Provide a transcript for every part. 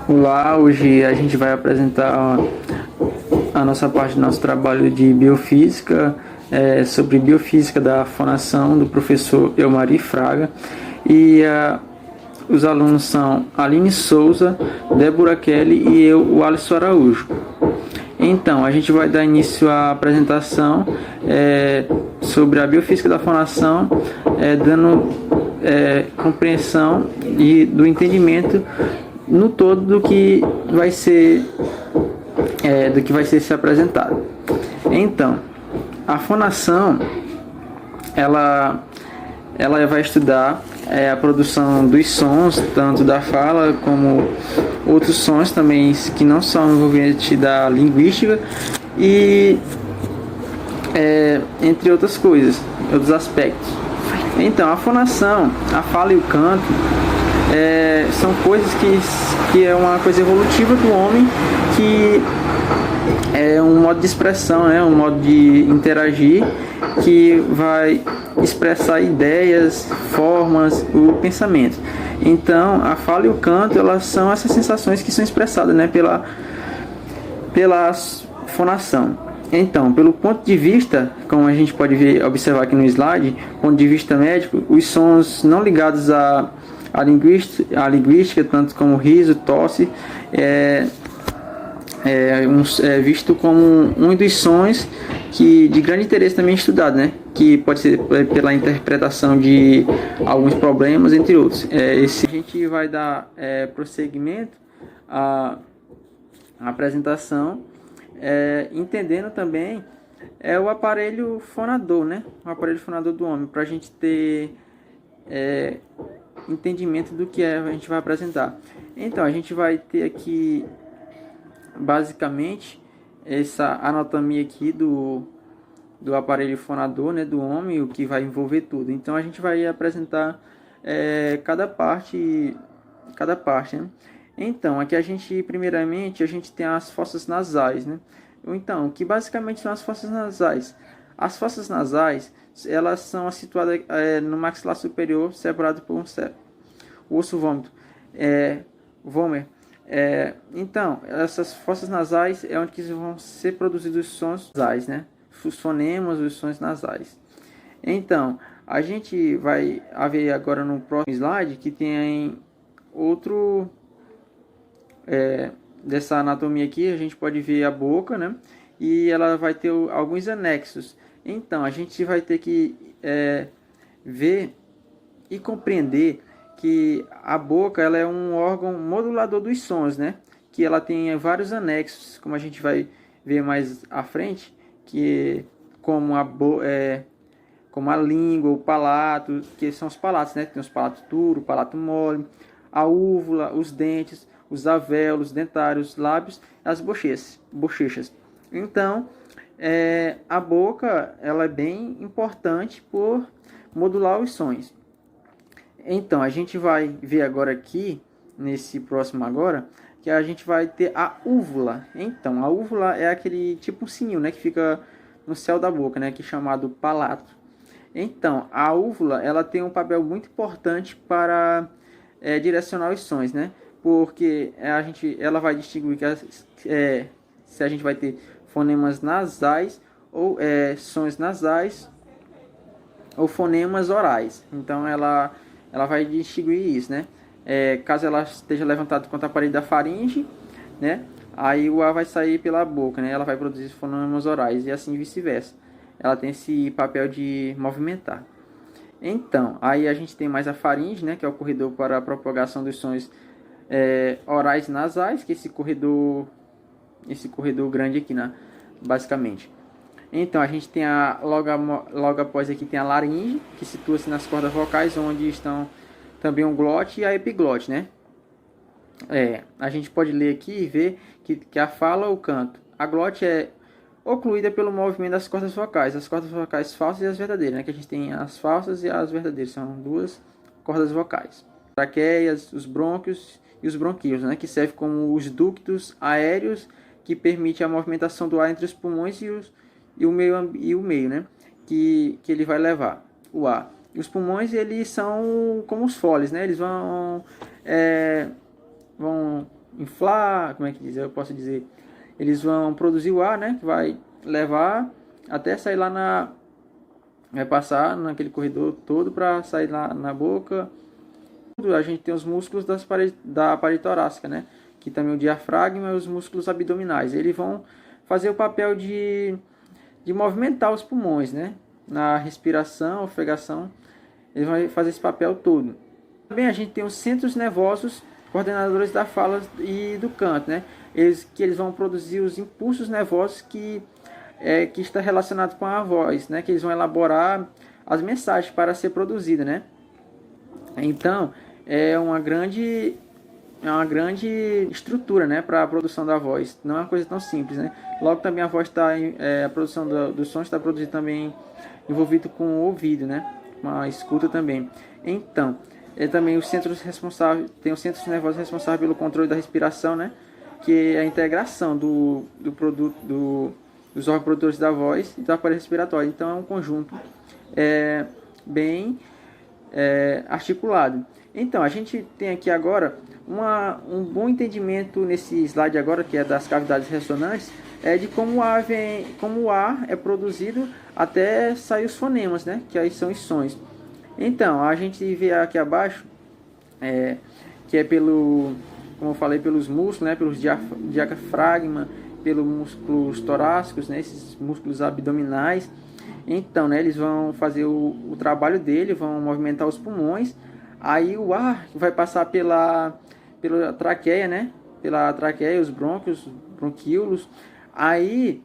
Olá, hoje a gente vai apresentar a nossa parte do nosso trabalho de biofísica, sobre biofísica da fonação do professor Elmari Fraga. E os alunos são Aline Souza, Débora Kelly e eu, o Alisson Araújo. Então, a gente vai dar início à apresentação sobre a biofísica da fonação, dando compreensão e do entendimento no todo do que vai ser se apresentado. Então, a fonação ela vai estudar a produção dos sons, tanto da fala como outros sons também que não são envolventes da linguística e entre outras coisas, outros aspectos. Então, a fonação, a fala e o canto são coisas que é uma coisa evolutiva do homem, que é um modo de expressão, um modo de interagir, que vai expressar ideias, formas, o pensamento. Então, a fala e o canto, elas são essas sensações que são expressadas, pela fonação. Então, pelo ponto de vista, como a gente pode observar aqui no slide, ponto de vista médico, os sons não ligados à linguística, tanto como riso, tosse, é visto como um dos sons de grande interesse também estudado, que pode ser pela interpretação de alguns problemas, entre outros. A gente vai dar prosseguimento à apresentação, entendendo também o aparelho fonador, o aparelho fonador do homem, para a gente ter entendimento do que a gente vai apresentar. Então, a gente vai ter aqui basicamente essa anatomia aqui do aparelho fonador, do homem, o que vai envolver tudo. Então, a gente vai apresentar cada parte. Então, aqui primeiramente a gente tem as fossas nasais, Então, o que basicamente são as fossas nasais? As fossas nasais, elas são situadas no maxilar superior, separado por o osso vômito, vômer. Então, essas fossas nasais é onde vão ser produzidos os sons nasais, os fonemas, os sons nasais. Então, a gente vai ver agora no próximo slide que tem outro dessa anatomia aqui. A gente pode ver a boca, e ela vai ter alguns anexos. Então, a gente vai ter que ver e compreender que a boca ela é um órgão modulador dos sons, que ela tem vários anexos, como a gente vai ver mais à frente, como a língua, o palato, que são os palatos, tem os palatos duro, o palato mole, a úvula, os dentes, os alvéolos dentários, os lábios, as bochechas. Então, a boca ela é bem importante por modular os sons. Então, a gente vai ver agora aqui, nesse próximo agora, que a gente vai ter a úvula. Então, a úvula é aquele tipo um sininho, que fica no céu da boca, que é chamado palato. Então, a úvula, ela tem um papel muito importante para direcionar os sons, porque ela vai distinguir se a gente vai ter fonemas nasais ou sons nasais ou fonemas orais. Então, ela vai distinguir isso, caso ela esteja levantada contra a parede da faringe, aí o ar vai sair pela boca, ela vai produzir fonemas orais e assim vice-versa. Ela tem esse papel de movimentar. Então, aí a gente tem mais a faringe, que é o corredor para a propagação dos sons orais e nasais, que é esse corredor grande aqui, basicamente. Então, a gente tem logo após aqui tem a laringe, que situa-se nas cordas vocais, onde estão também o glote e a epiglote, A gente pode ler aqui e ver que a fala ou canto. A glote é ocluída pelo movimento das cordas vocais. As cordas vocais falsas e as verdadeiras, que a gente tem as falsas e as verdadeiras. São duas cordas vocais. Traqueias, os brônquios e os bronquíolos, que servem como os ductos aéreos que permitem a movimentação do ar entre os pulmões e o meio, que ele vai levar o ar. E os pulmões, eles são como os foles, eles vão inflar, como é que diz? Eu posso dizer, eles vão produzir o ar, né? Que vai levar até sair lá vai passar naquele corredor todo para sair lá na boca. A gente tem os músculos da parede torácica, né? Que também o diafragma e os músculos abdominais. Eles vão fazer o papel de movimentar os pulmões, né? Na respiração, ofegação, eles vão fazer esse papel todo. Também a gente tem os centros nervosos coordenadores da fala e do canto, né? Eles vão produzir os impulsos nervosos que está relacionado com a voz, né? Que eles vão elaborar as mensagens para ser produzida, né? Então, é uma grande estrutura, né, para a produção da voz. Não é uma coisa tão simples, né? Logo também a voz a produção do som está produzida também envolvido com o ouvido, né? Uma escuta também. Então, também os centros responsáveis, tem os centros nervosos responsáveis pelo controle da respiração, né? Que é a integração do produto dos órgãos produtores da voz e do aparelho respiratório. Então é um conjunto bem articulado. Então, a gente tem aqui agora um bom entendimento nesse slide agora, que é das cavidades ressonantes, de como o ar é produzido até sair os fonemas, né? Que aí são os sons. Então, a gente vê aqui abaixo, que é como eu falei, pelos músculos, né? Pelos diafragma, pelos músculos torácicos, né? Esses músculos abdominais. Então, né, eles vão fazer o trabalho dele, vão movimentar os pulmões. Aí o ar vai passar pela traqueia, né? Pela traqueia, os brônquios, bronquíolos. Aí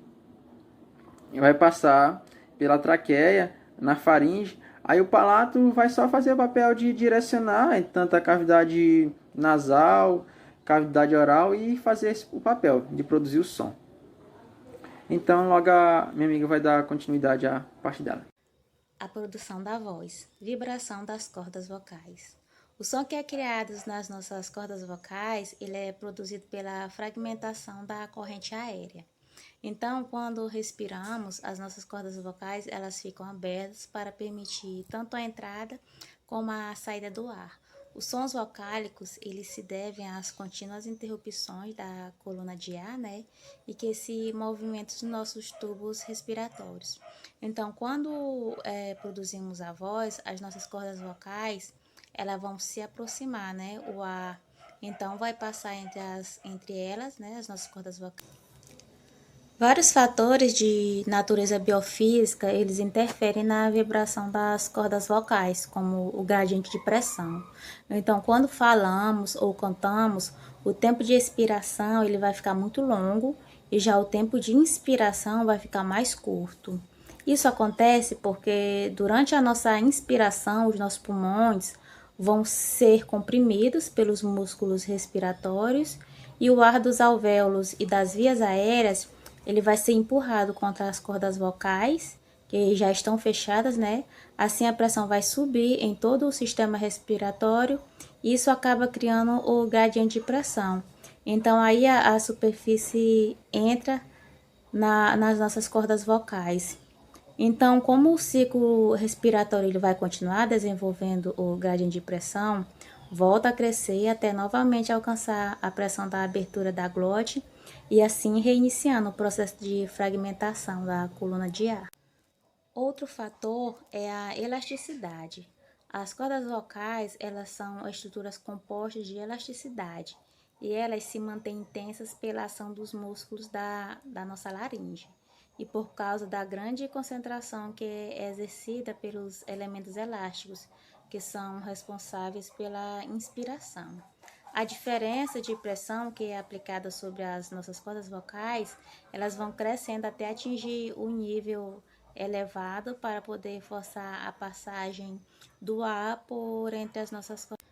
vai passar pela traqueia, na faringe. Aí o palato vai só fazer o papel de direcionar tanto a cavidade nasal, cavidade oral e fazer o papel de produzir o som. Então, logo a minha amiga vai dar continuidade à parte dela. A produção da voz, vibração das cordas vocais. O som que é criado nas nossas cordas vocais, ele é produzido pela fragmentação da corrente aérea. Então, quando respiramos, as nossas cordas vocais, elas ficam abertas para permitir tanto a entrada como a saída do ar. Os sons vocálicos, eles se devem às contínuas interrupções da coluna de ar, né? E que se movimentam os nossos tubos respiratórios. Então, quando produzimos a voz, as nossas cordas vocais, elas vão se aproximar, né? O ar, então, vai passar entre elas, né? As nossas cordas vocais. Vários fatores de natureza biofísica, eles interferem na vibração das cordas vocais, como o gradiente de pressão. Então, quando falamos ou cantamos, o tempo de expiração ele vai ficar muito longo e já o tempo de inspiração vai ficar mais curto. Isso acontece porque durante a nossa inspiração, os nossos pulmões vão ser comprimidos pelos músculos respiratórios e o ar dos alvéolos e das vias aéreas ele vai ser empurrado contra as cordas vocais, que já estão fechadas, né? Assim a pressão vai subir em todo o sistema respiratório e isso acaba criando o gradiente de pressão. Então aí a superfície entra nas nossas cordas vocais. Então, como o ciclo respiratório ele vai continuar desenvolvendo o gradiente de pressão, volta a crescer até novamente alcançar a pressão da abertura da glote e assim reiniciando o processo de fragmentação da coluna de ar. Outro fator é a elasticidade. As cordas vocais, elas são estruturas compostas de elasticidade e elas se mantêm tensas pela ação dos músculos da nossa laringe e por causa da grande concentração que é exercida pelos elementos elásticos, que são responsáveis pela inspiração. A diferença de pressão que é aplicada sobre as nossas cordas vocais, elas vão crescendo até atingir o nível elevado para poder forçar a passagem do ar por entre as nossas cordas.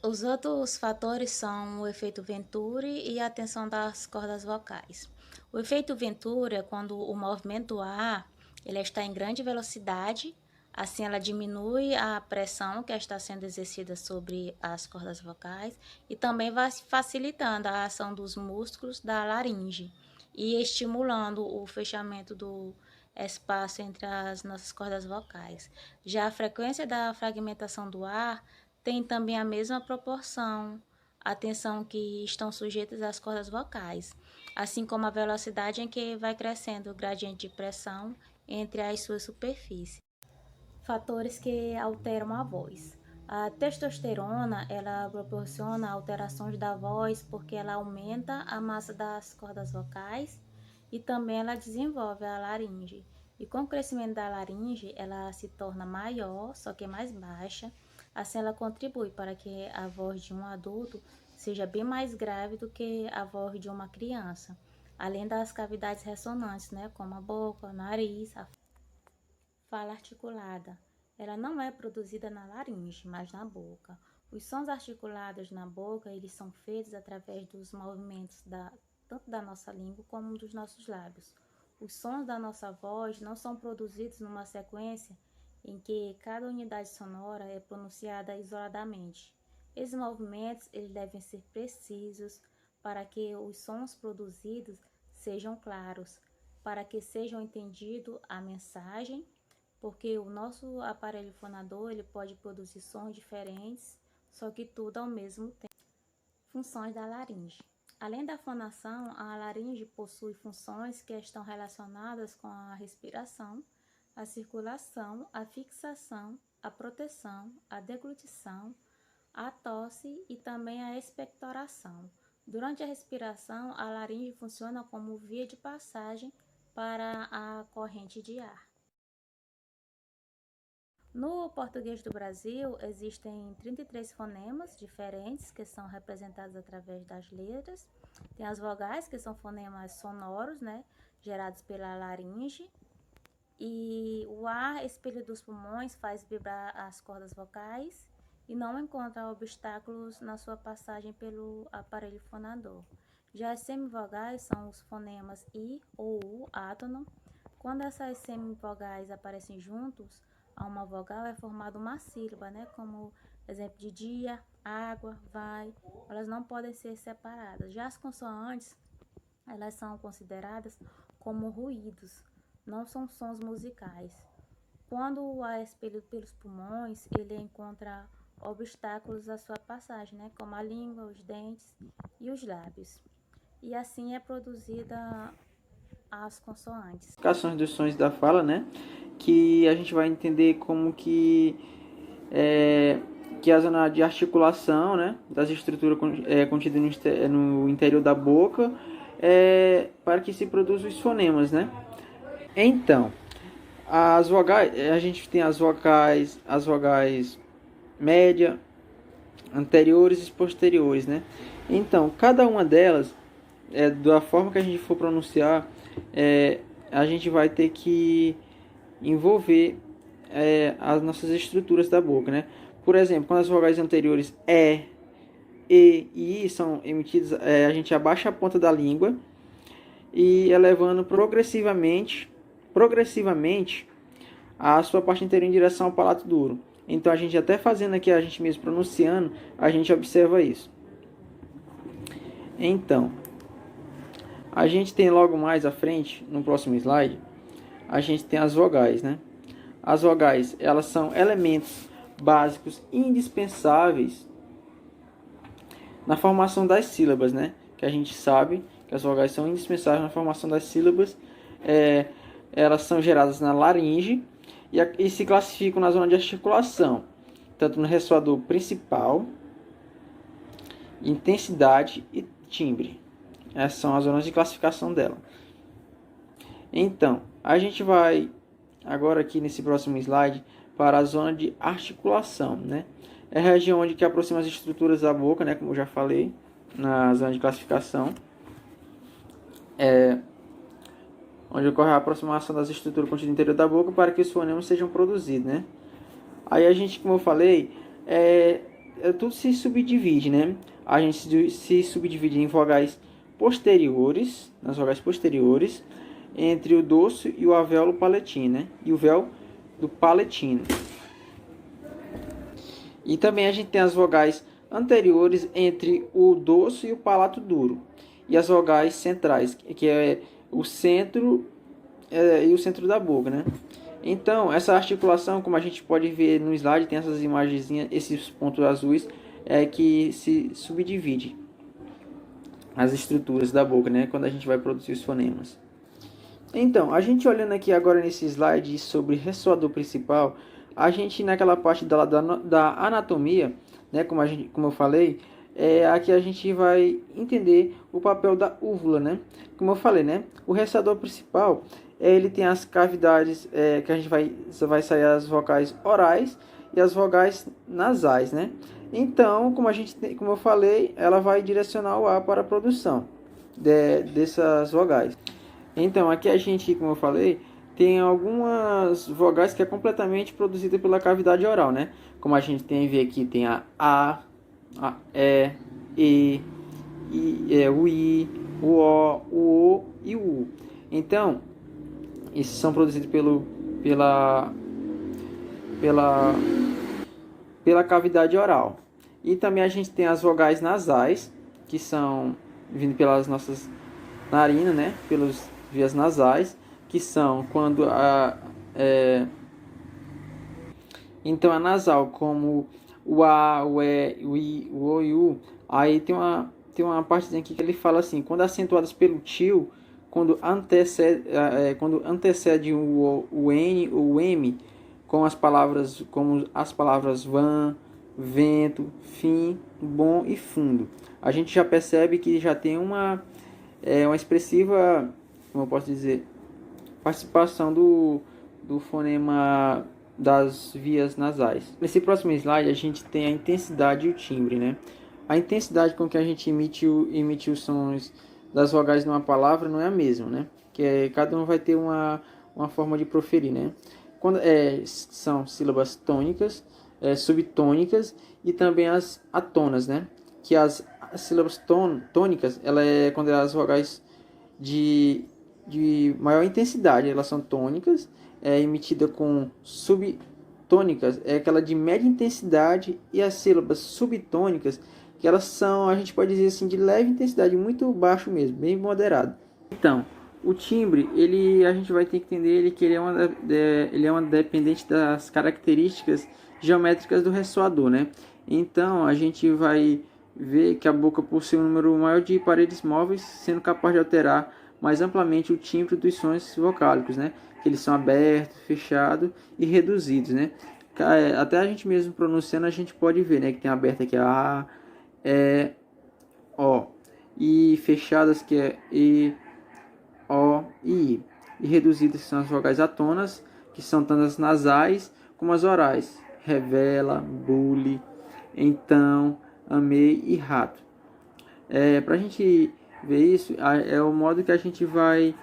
Os outros fatores são o efeito Venturi e a tensão das cordas vocais. O efeito Venturi é quando o movimento do ar ele está em grande velocidade, assim ela diminui a pressão que está sendo exercida sobre as cordas vocais e também vai facilitando a ação dos músculos da laringe e estimulando o fechamento do espaço entre as nossas cordas vocais. Já a frequência da fragmentação do ar tem também a mesma proporção atenção que estão sujeitas às cordas vocais, assim como a velocidade em que vai crescendo o gradiente de pressão entre as suas superfícies. Fatores que alteram a voz. A testosterona, ela proporciona alterações da voz porque ela aumenta a massa das cordas vocais e também ela desenvolve a laringe. E com o crescimento da laringe, ela se torna maior, só que mais baixa. Assim, ela contribui para que a voz de um adulto seja bem mais grave do que a voz de uma criança. Além das cavidades ressonantes, né, como a boca, o nariz, a fala articulada. Ela não é produzida na laringe, mas na boca. Os sons articulados na boca, eles são feitos através dos movimentos tanto da nossa língua como dos nossos lábios. Os sons da nossa voz não são produzidos numa sequência em que cada unidade sonora é pronunciada isoladamente. Esses movimentos eles devem ser precisos para que os sons produzidos sejam claros, para que sejam entendido a mensagem, porque o nosso aparelho fonador ele pode produzir sons diferentes, só que tudo ao mesmo tempo. Funções da laringe. Além da fonação, a laringe possui funções que estão relacionadas com a respiração, a circulação, a fixação, a proteção, a deglutição, a tosse e também a expectoração. Durante a respiração, a laringe funciona como via de passagem para a corrente de ar. No português do Brasil, existem 33 fonemas diferentes que são representados através das letras. Tem as vogais, que são fonemas sonoros, né, gerados pela laringe. E o ar expelido dos pulmões faz vibrar as cordas vocais e não encontra obstáculos na sua passagem pelo aparelho fonador. Já as semivogais são os fonemas I ou U átono. Quando essas semivogais aparecem juntos a uma vogal, é formada uma sílaba, né? Como exemplo de dia, água, vai. Elas não podem ser separadas. Já as consoantes, elas são consideradas como ruídos, não são sons musicais. Quando o ar é expelido pelos pulmões, ele encontra obstáculos à sua passagem, né? Como a língua, os dentes e os lábios. E assim é produzida as consoantes. Classificações dos sons da fala, né? Que a gente vai entender como que a zona de articulação, né, das estruturas contidas no interior da boca, para que se produzam os fonemas, né? Então, as vogais, a gente tem as vogais média, anteriores e posteriores, né? Então, cada uma delas, da forma que a gente for pronunciar, a gente vai ter que envolver as nossas estruturas da boca, né? Por exemplo, quando as vogais anteriores E e I são emitidas, a gente abaixa a ponta da língua e elevando progressivamente a sua parte anterior em direção ao palato duro. Então a gente até fazendo aqui, a gente mesmo pronunciando, a gente observa isso. Então, a gente tem logo mais à frente, no próximo slide, a gente tem as vogais, né? As vogais, elas são elementos básicos indispensáveis na formação das sílabas, né? Que a gente sabe que as vogais são indispensáveis na formação das sílabas. Elas são geradas na laringe e se classificam na zona de articulação, tanto no ressoador principal, intensidade e timbre. Essas são as zonas de classificação dela. Então, a gente vai agora aqui nesse próximo slide para a zona de articulação, né? É a região onde que aproxima as estruturas da boca, né? Como eu já falei, na zona de classificação. Onde ocorre a aproximação das estruturas contidas no interior da boca para que os fonemas sejam produzidos, né? Aí a gente, como eu falei, tudo se subdivide, né? A gente se subdivide em vogais posteriores, nas vogais posteriores, entre o dorso e o alvéolo palatino, né? E o véu do palatino. E também a gente tem as vogais anteriores entre o dorso e o palato duro. E as vogais centrais, que é o centro e o centro da boca, né? Então, essa articulação, como a gente pode ver no slide, tem essas imagenzinhas, esses pontos azuis, é que se subdivide as estruturas da boca, né, quando a gente vai produzir os fonemas. Então, a gente olhando aqui agora nesse slide sobre ressoador principal, a gente naquela parte da anatomia, né, como eu falei, aqui a gente vai entender o papel da úvula, né? Como eu falei, né, o ressoador principal, ele tem as cavidades que a gente vai sair as vogais orais e as vogais nasais, né? Então, como eu falei, ela vai direcionar o ar para a produção dessas vogais. Então, aqui a gente, como eu falei, tem algumas vogais que é completamente produzida pela cavidade oral, né? Como a gente tem ver aqui, tem a E, o I, o O, o O e o U. Então, esses são produzidos pela, pela cavidade oral. E também a gente tem as vogais nasais, que são vindo pelas nossas narinas, né? Pelas vias nasais, que são quando então a nasal, como o A, o E, o I, o O e o U. Aí tem uma partezinha aqui que ele fala assim, quando acentuadas pelo tio, quando antecede o N ou o M, como as palavras van, vento, fim, bom e fundo. A gente já percebe que já tem uma expressiva, como eu posso dizer, participação do fonema das vias nasais. Nesse próximo slide a gente tem a intensidade e o timbre, né? A intensidade com que a gente emite os sons das vogais numa palavra não é a mesma, né? Cada um vai ter uma forma de proferir, né? São sílabas tônicas, subtônicas e também as atonas, né? Que as sílabas tônicas, ela é quando as vogais de maior intensidade, elas são tônicas, emitida com subtônicas, é aquela de média intensidade, e as sílabas subtônicas, que elas são, a gente pode dizer assim, de leve intensidade, muito baixo mesmo, bem moderado. Então, o timbre, a gente vai ter que entender que ele é uma dependente das características geométricas do ressoador, né? Então, a gente vai ver que a boca possui um número maior de paredes móveis, sendo capaz de alterar mais amplamente o timbre dos sons vocálicos, né? Que eles são abertos, fechados e reduzidos, né? Até a gente mesmo pronunciando, a gente pode ver, né? Que tem aberto aqui a, E, O. E fechadas que é E, O e I. E reduzidas são as vogais atonas, que são tanto as nasais como as orais. Revela, bule, então, amei e rato. Para a gente ver isso, é o modo que a gente vai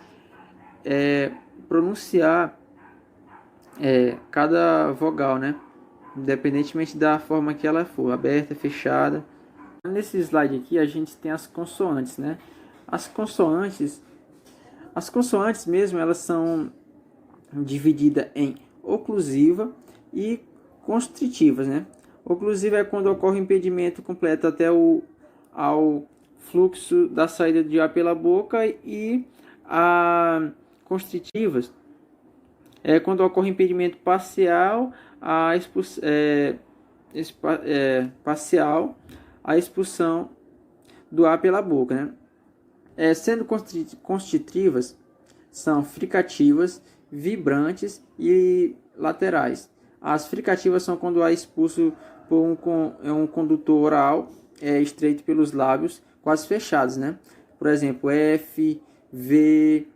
pronunciar cada vogal, né? Independentemente da forma que ela for, aberta, fechada. Nesse slide aqui a gente tem as consoantes, né? As consoantes mesmo, elas são divididas em oclusiva e constritivas, né? Oclusiva é quando ocorre impedimento completo ao fluxo da saída de ar pela boca, e a constritivas é quando ocorre impedimento parcial parcial a expulsão do ar pela boca, né? Sendo constritivas, são fricativas, vibrantes e laterais. As fricativas são quando o ar é expulso por um condutor oral estreito pelos lábios quase fechados, né? Por exemplo, F, V,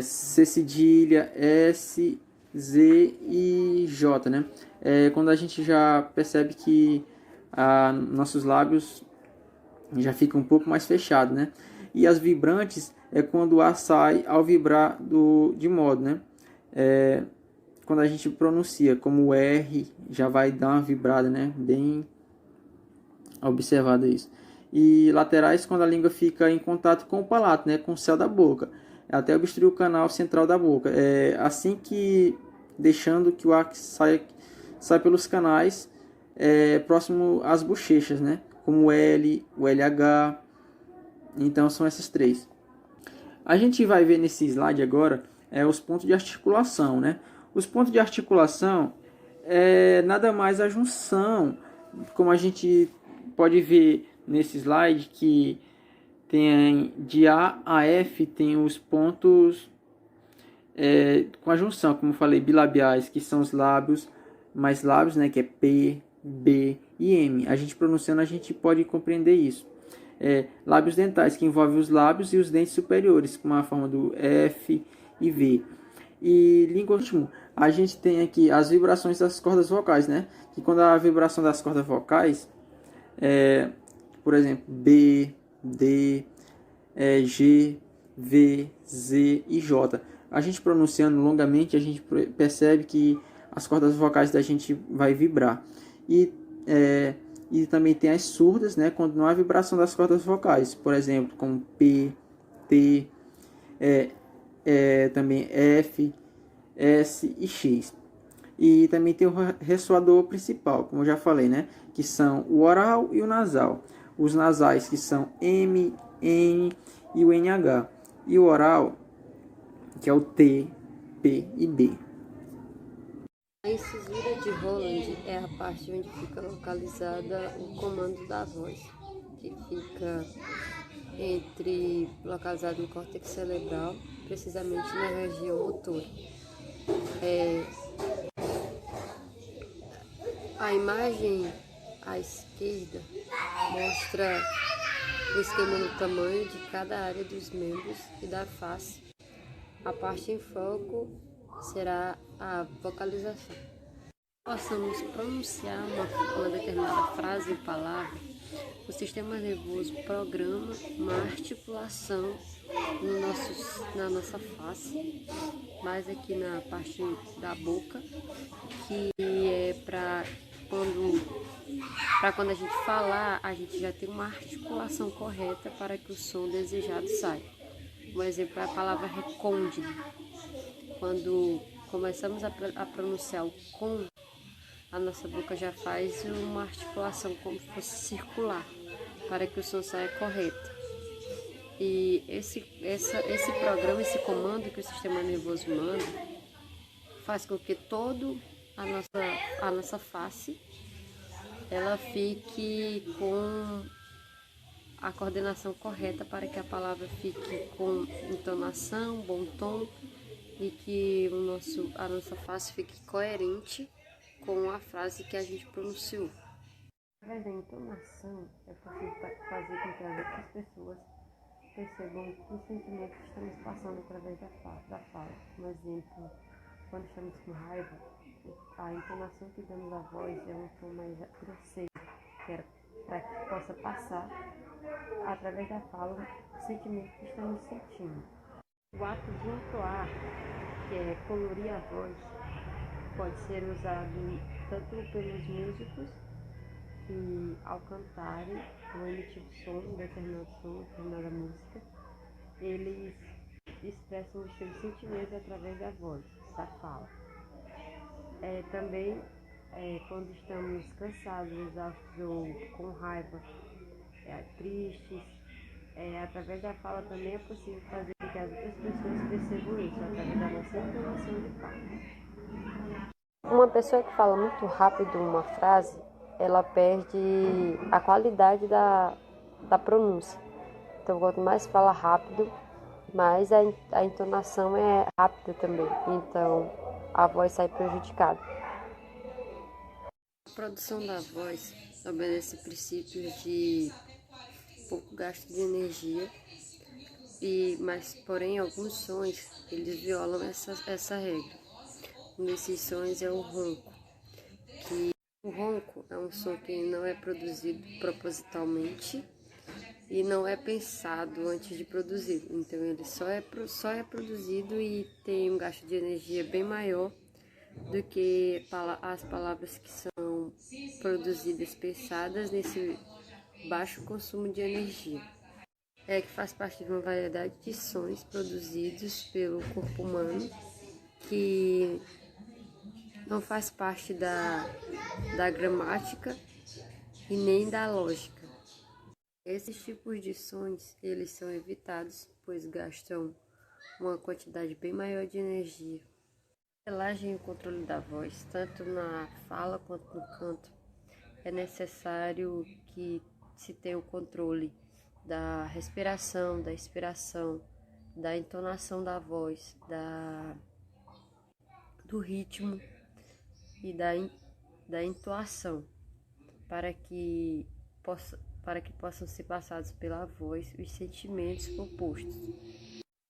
C cedilha, S, Z e J, né? Quando a gente já percebe que nossos lábios já ficam um pouco mais fechados, né? E as vibrantes é quando o ar sai ao vibrar de modo, né? Quando a gente pronuncia, como o R, já vai dar uma vibrada, né? Bem observado isso. E laterais, quando a língua fica em contato com o palato, né? Com o céu da boca, até obstruir o canal central da boca. Assim que deixando que o ar sai pelos canais próximo às bochechas, né? Como o L, o LH. Então são essas três. A gente vai ver nesse slide agora os pontos de articulação, né? Os pontos de articulação é nada mais a junção como a gente pode ver nesse slide, que tem de A a F tem os pontos com a junção, como eu falei, bilabiais, que são os lábios, mais lábios, né, que é P, B e M. A gente pronunciando, a gente pode compreender isso. Lábios dentais, que envolve os lábios e os dentes superiores, com a forma do F e V. E língua último, a gente tem aqui as vibrações das cordas vocais, né? Que quando a vibração das cordas vocais, por exemplo, B, D, G, V, Z e J. A gente pronunciando longamente, a gente percebe que as cordas vocais da gente vai vibrar. E também tem as surdas, né? Quando não há vibração das cordas vocais, por exemplo, como P, T, também F, S e X. E também tem o ressoador principal, como eu já falei, né? Que são o oral e o nasal. Os nasais, que são M, N e o NH. E o oral, que é o T, P e B. A incisura de Holland é a parte onde fica localizada o comando da voz, que fica localizado no córtex cerebral, precisamente na região motora. A imagem à esquerda mostra o esquema no tamanho de cada área dos membros e da face. A parte em foco será a vocalização. Possamos pronunciar uma determinada frase ou palavra, o sistema nervoso programa uma articulação na nossa face, mais aqui na parte da boca, que é para quando a gente falar, a gente já tem uma articulação correta para que o som desejado saia. Um exemplo é a palavra recôndito. Quando começamos a pronunciar o com, a nossa boca já faz uma articulação como se fosse circular, para que o som saia correto. E esse programa, esse comando que o sistema nervoso manda, faz com que toda a nossa face ela fique com a coordenação correta para que a palavra fique com entonação, bom tom e que a nossa face fique coerente com a frase que a gente pronunciou. Através da entonação, é possível fazer com que as outras pessoas percebam o sentimento que estamos passando através da fala. Um exemplo, quando estamos com raiva, a entonação que damos à voz é um tom mais grosseiro, que é para que possa passar através da fala o sentimento que estamos sentindo. O ato de entoar, que é colorir a voz, pode ser usado tanto pelos músicos que, ao cantarem ou emitir determinada música, eles expressam os seus sentimentos através da voz, da fala. Também, quando estamos cansados, exaustos ou com raiva, tristes, através da fala também é possível fazer com que as outras pessoas percebam isso, através da nossa entonação de fala. Uma pessoa que fala muito rápido uma frase, ela perde a qualidade da pronúncia. Então, quanto mais fala rápido, mais a entonação é rápida também. Então, a voz sai prejudicada. A produção da voz obedece princípios de pouco gasto de energia, mas porém alguns sons eles violam essa regra. Um desses sons é o ronco. O ronco é um som que não é produzido propositalmente e não é pensado antes de produzir. Então ele só é produzido e tem um gasto de energia bem maior do que as palavras que são produzidas pensadas nesse baixo consumo de energia. Que faz parte de uma variedade de sons produzidos pelo corpo humano que não faz parte da gramática e nem da lógica. Esses tipos de sons, eles são evitados, pois gastam uma quantidade bem maior de energia. A modelagem e o controle da voz, tanto na fala quanto no canto, é necessário que se tenha o controle da respiração, da expiração, da entonação da voz, do ritmo e da entoação, para que possam ser passados pela voz os sentimentos propostos.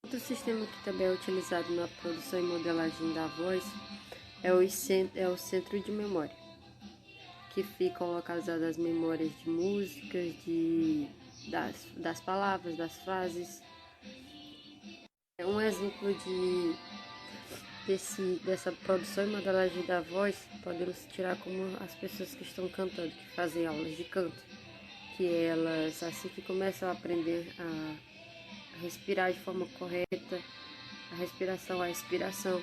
Outro sistema que também é utilizado na produção e modelagem da voz é o centro de memória, que ficam localizadas as memórias de músicas, das palavras, das frases. Um exemplo dessa produção e modelagem da voz podemos tirar como as pessoas que estão cantando, que fazem aulas de canto, que elas, assim que começam a aprender a respirar de forma correta, a respiração, a expiração,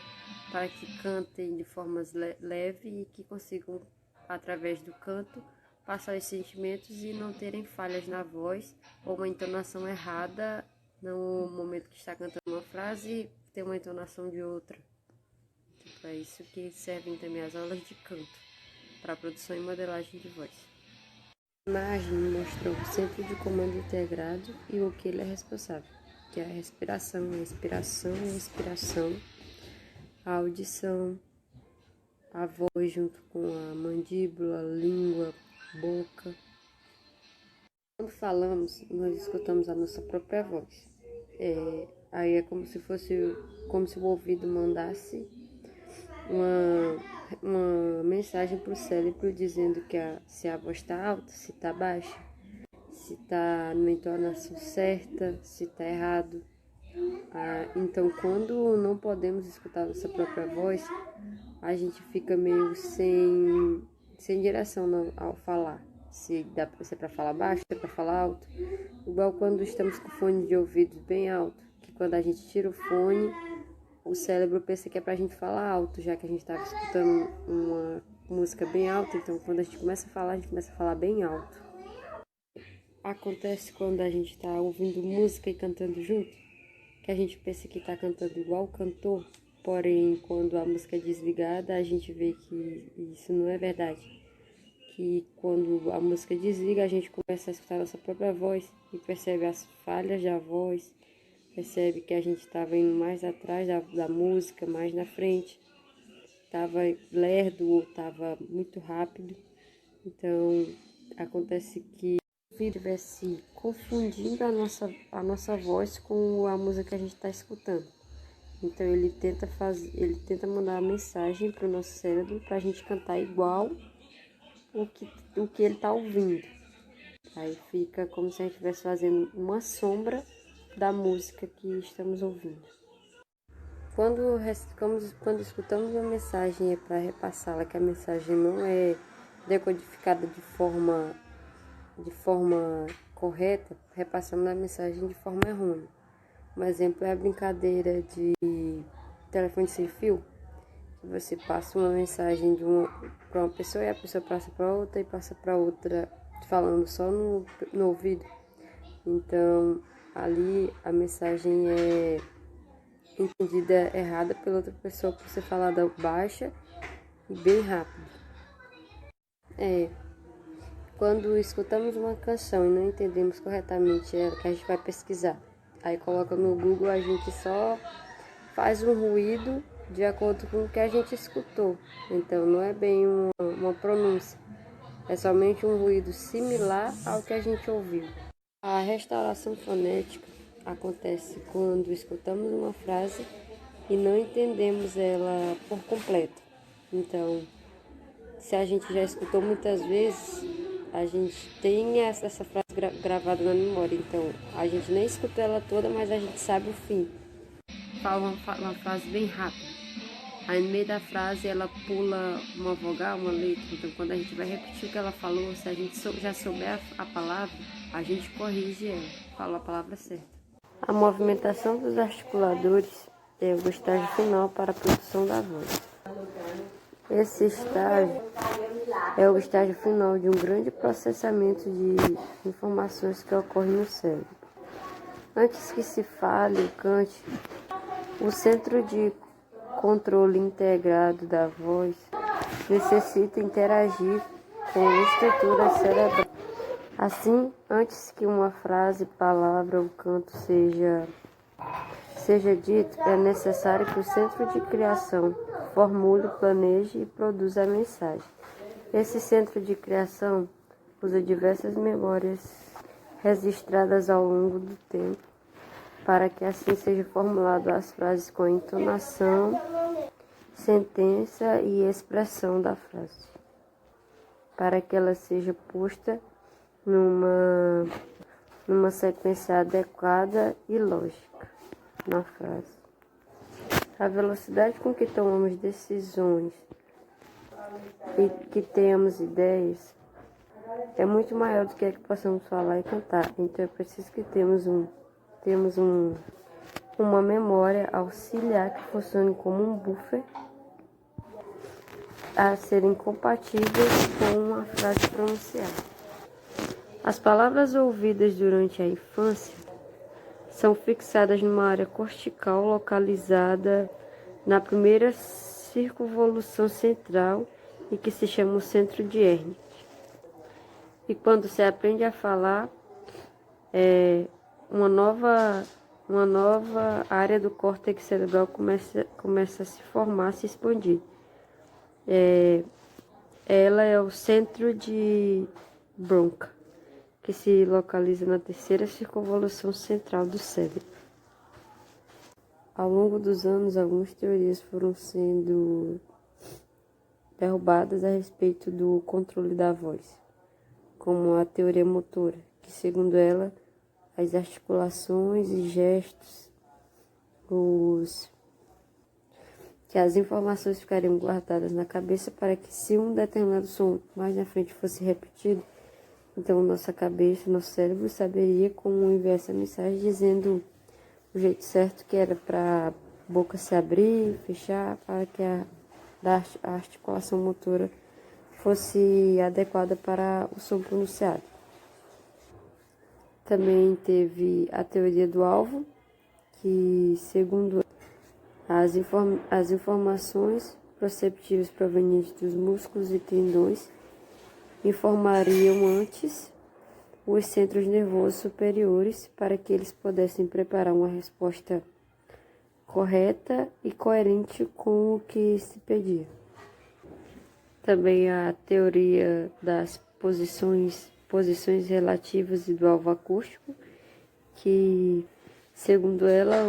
para que cantem de formas leve e que consigam, através do canto, passar os sentimentos e não terem falhas na voz ou uma entonação errada no momento que está cantando uma frase, ter uma entonação de outra. É isso que servem também as aulas de canto, para produção e modelagem de voz. A imagem mostrou o centro de comando integrado e o que ele é responsável, que é a respiração, a expiração, a inspiração, a audição, a voz junto com a mandíbula, a língua, boca. Quando falamos, nós escutamos a nossa própria voz. Aí é como se o ouvido mandasse uma mensagem para o cérebro dizendo se a voz está alta, se está baixa, se está numa entonação certa, se está errado. Então, quando não podemos escutar a nossa própria voz, a gente fica meio sem direção ao falar. Se é para falar baixo, se é para falar alto. Igual quando estamos com fone de ouvido bem alto, que quando a gente tira o fone, o cérebro pensa que é para a gente falar alto, já que a gente estava escutando uma música bem alta. Então, quando a gente começa a falar, a gente começa a falar bem alto. Acontece quando a gente está ouvindo música e cantando junto, que a gente pensa que está cantando igual o cantor, porém, quando a música é desligada, a gente vê que isso não é verdade. Que quando a música desliga, a gente começa a escutar a nossa própria voz e percebe as falhas da voz, percebe que a gente estava indo mais atrás da música, mais na frente, estava lerdo ou estava muito rápido. Então, acontece que o ouvido estivesse confundindo a nossa voz com a música que a gente está escutando. Então, ele tenta mandar uma mensagem para o nosso cérebro para a gente cantar igual o que ele está ouvindo. Aí fica como se a gente estivesse fazendo uma sombra da música que estamos ouvindo. Quando escutamos uma mensagem é para repassá-la, que a mensagem não é decodificada de forma correta, repassamos a mensagem de forma errônea. Um exemplo é a brincadeira de telefone sem fio, que você passa uma mensagem para uma pessoa e a pessoa passa para outra e passa para outra, falando só no ouvido. Então, ali a mensagem é entendida errada pela outra pessoa por ser falada baixa e bem rápido. Quando escutamos uma canção e não entendemos corretamente ela, que a gente vai pesquisar, aí coloca no Google, a gente só faz um ruído de acordo com o que a gente escutou. Então, não é bem uma pronúncia, é somente um ruído similar ao que a gente ouviu. A restauração fonética acontece quando escutamos uma frase e não entendemos ela por completo. Então, se a gente já escutou muitas vezes, a gente tem essa frase gravada na memória. Então, a gente nem escutou ela toda, mas a gente sabe o fim. Fala uma frase bem rápida. Aí, no meio da frase, ela pula uma vogal, uma letra. Então, quando a gente vai repetir o que ela falou, se a gente já souber a palavra, a gente corrige ela, fala a palavra certa. A movimentação dos articuladores é o estágio final para a produção da voz. Esse estágio é o estágio final de um grande processamento de informações que ocorre no cérebro. Antes que se fale ou cante, o centro de controle integrado da voz necessita interagir com estruturas cerebrais. Assim, antes que uma frase, palavra ou canto seja dito, é necessário que o centro de criação formule, planeje e produza a mensagem. Esse centro de criação usa diversas memórias registradas ao longo do tempo para que assim seja formulado as frases com entonação, sentença e expressão da frase, para que ela seja posta numa sequência adequada e lógica na frase. A velocidade com que tomamos decisões e que tenhamos ideias é muito maior do que a que possamos falar e cantar. Então é preciso que temos uma memória auxiliar que funcione como um buffer a serem compatíveis com uma frase pronunciada. As palavras ouvidas durante a infância são fixadas numa área cortical localizada na primeira circunvolução central e que se chama o centro de Wernicke. E quando se aprende a falar, uma nova área do córtex cerebral começa a se formar, a se expandir. Ela é o centro de Broca, que se localiza na terceira circunvolução central do cérebro. Ao longo dos anos, algumas teorias foram sendo derrubadas a respeito do controle da voz, como a teoria motora, que segundo ela, as articulações e gestos, que as informações ficariam guardadas na cabeça para que se um determinado som mais na frente fosse repetido, então nossa cabeça, nosso cérebro saberia como enviar essa mensagem dizendo o jeito certo que era para a boca se abrir, fechar, para que a articulação motora fosse adequada para o som pronunciado. Também teve a teoria do alvo, que segundo as informações perceptíveis provenientes dos músculos e tendões informariam antes os centros nervosos superiores para que eles pudessem preparar uma resposta correta e coerente com o que se pedia. Também a teoria das posições relativas e do alvo acústico, que, segundo ela,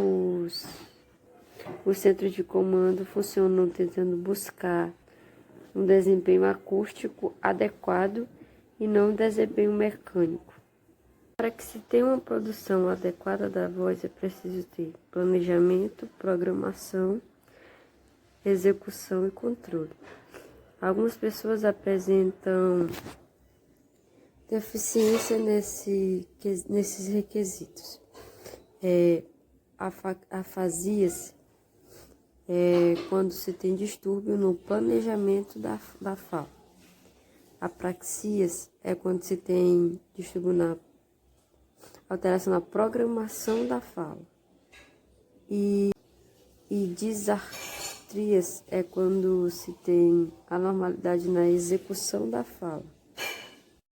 os centros de comando funcionam tentando buscar um desempenho acústico adequado e não um desempenho mecânico. Para que se tenha uma produção adequada da voz, é preciso ter planejamento, programação, execução e controle. Algumas pessoas apresentam deficiência nesses requisitos. Afasias quando se tem distúrbio no planejamento da fala. Apraxias é quando se tem distúrbio na alteração na programação da fala. E disartrias é quando se tem anormalidade na execução da fala.